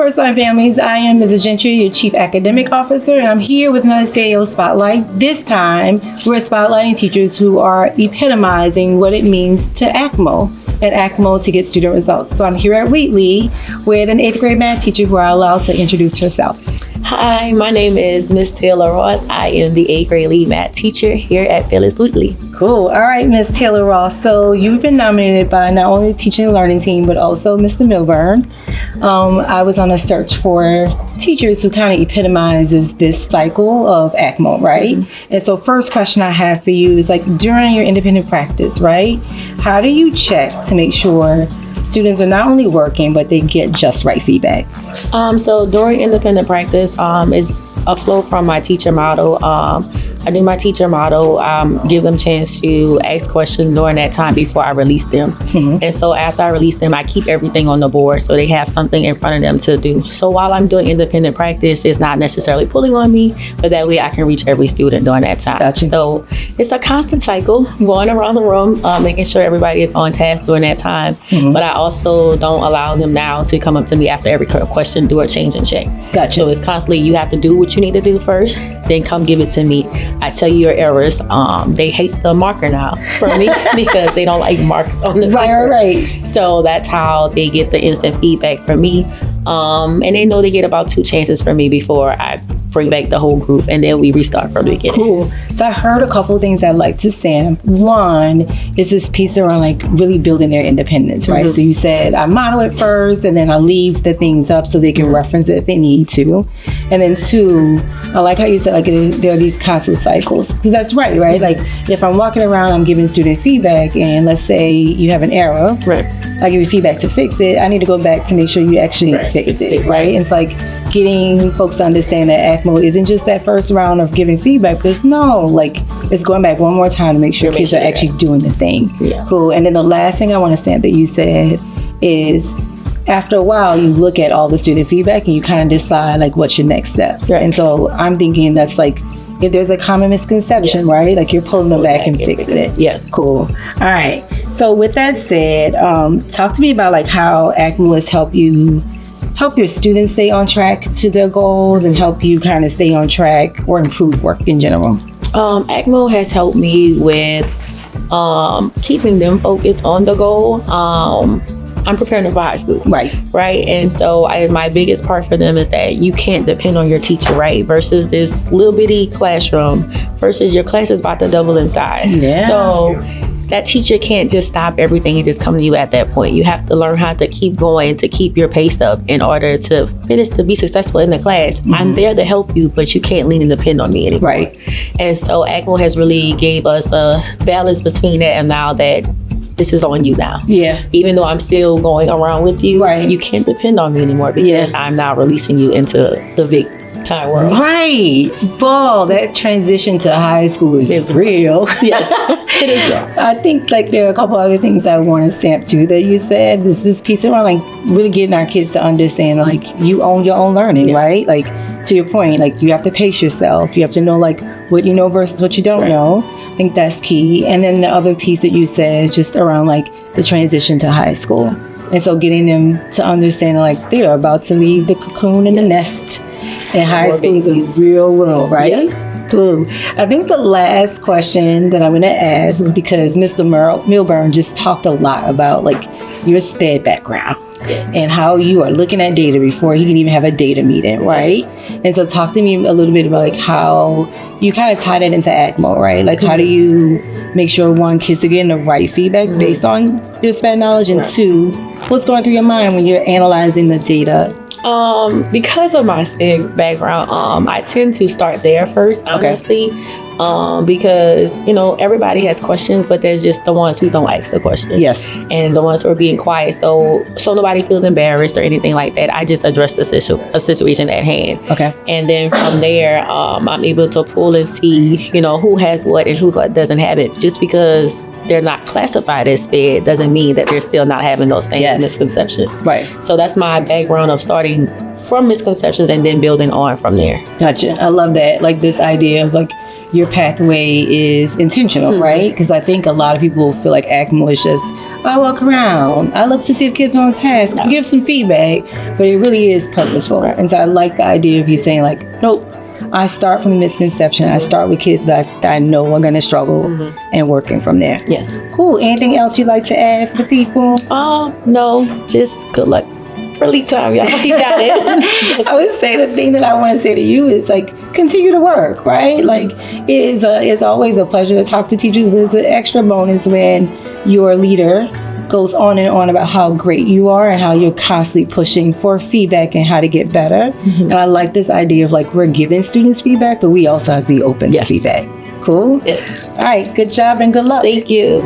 FirstLine families. I am Mrs. Gentry, your Chief Academic Officer, and I'm here with another CAO Spotlight. This time, we're spotlighting teachers who are epitomizing what it means to ActMo and ActMo to get student results. So I'm here at Wheatley with an 8th grade math teacher who I allow to introduce herself. Hi, my name is Miss Taylor Ross. I am the 8th grade lead math teacher here at Phillis Wheatley. Cool. All right, Miss Taylor Ross. So you've been nominated by not only the teaching and learning team, but also Mr. Milburn. I was on a search for teachers who kind of epitomizes this cycle of ActMo, right? Mm-hmm. And so first question I have for you is like during your independent practice, right? How do you check to make sure students are not only working, but they get just right feedback? So during independent practice, it's a flow from my teacher model. I do my teacher model, give them a chance to ask questions during that time before I release them. Mm-hmm. And so after I release them, I keep everything on the board so they have something in front of them to do. So while I'm doing independent practice, it's not necessarily pulling on me, but that way I can reach every student during that time. Gotcha. So it's a constant cycle going around the room, making sure everybody is on task during that time. Mm-hmm. But I also don't allow them now to come up to me after every question, do a change and check. Gotcha. So it's constantly, you have to do what you need to do first, then come give it to me. I tell you your errors. They hate the marker now for me because they don't like marks on the paper. Right. So that's how they get the instant feedback from me. And they know they get about 2 chances from me before I bring back the whole group, and then we restart from the beginning. Cool. So I heard a couple of things I'd like to say. One is this piece around like really building their independence, right? Mm-hmm. So you said I model it first, and then I leave the things up so they can reference it if they need to. And then 2, I like how you said like there are these constant cycles, because that's right? Like if I'm walking around, I'm giving student feedback, and let's say you have an error, right? I give you feedback to fix it. I need to go back to make sure you actually fix it, right? It's like getting folks to understand that ActMo isn't just that first round of giving feedback, but it's going back one more time to make sure kids are actually doing the thing. Yeah. Cool. And then the last thing I want to say that you said is after a while you look at all the student feedback and you kind of decide like what's your next step. Right. And so I'm thinking that's like if there's a common misconception, right? Like you're pulling them back and fixing it. Yes. Cool. All right. So with that said, talk to me about like how ActMo has helped your students stay on track to their goals and help you kind of stay on track or improve work in general. ActMo has helped me with keeping them focused on the goal. I'm preparing them for high school. Right. And so my biggest part for them is that you can't depend on your teacher, right? Versus this little bitty classroom versus your class is about to double in size. Yeah. So that teacher can't just stop everything and just come to you at that point. You have to learn how to keep going, to keep your pace up in order to finish, to be successful in the class. Mm-hmm. I'm there to help you, but you can't lean and depend on me anymore. Right. And so ActMo has really gave us a balance between that, and now that this is on you now. Yeah. Even though I'm still going around with you, right, you can't depend on me anymore because I'm now releasing you into the big time world. Right. Ball, that transition to high school is real. Yes, it is real. I think like there are a couple other things I want to stamp too that you said. This piece around like really getting our kids to understand like you own your own learning, yes, right? Like to your point, like you have to pace yourself. You have to know like what you know versus what you don't know. I think that's key. And then the other piece that you said just around like the transition to high school. And so getting them to understand like they are about to leave the cocoon and the nest. And high school is a real world, right? Yes. Cool. I think the last question that I'm going to ask, because Mr. Milburn just talked a lot about like your SPED background, yes, and how you are looking at data before he can even have a data meeting, right? Yes. And so talk to me a little bit about like how you kind of tie that into ActMo, right? Like how do you make sure one, kids are getting the right feedback based on your SPED knowledge, and 2, what's going through your mind when you're analyzing the data? Because of my SPED background, I tend to start there first, honestly. Because, everybody has questions, but there's just the ones who don't ask the questions. Yes. And the ones who are being quiet. So nobody feels embarrassed or anything like that. I just address a situation at hand. Okay. And then from there, I'm able to pull and see, who has what and who doesn't have it. Just because they're not classified as SPED doesn't mean that they're still not having those same misconceptions. Right. So that's my background of starting from misconceptions and then building on from there. Gotcha. I love that. Like this idea of like your pathway is intentional, right? Because I think a lot of people feel like ActMo is just I walk around. I look to see if kids are on task. Give some feedback, but it really is purposeful. And so I like the idea of you saying like, nope, I start from the misconception. I start with kids that I know are going to struggle and working from there. Yes. Cool. Anything else you'd like to add for the people? No, just good luck. Early time, y'all. You got it. I would say the thing that I want to say to you is like, continue to work, right? Like it's always a pleasure to talk to teachers, but it's an extra bonus when your leader goes on and on about how great you are and how you're constantly pushing for feedback and how to get better. And I like this idea of like, we're giving students feedback, but we also have to be open to feedback. Cool? Yes. All right. Good job and good luck. Thank you.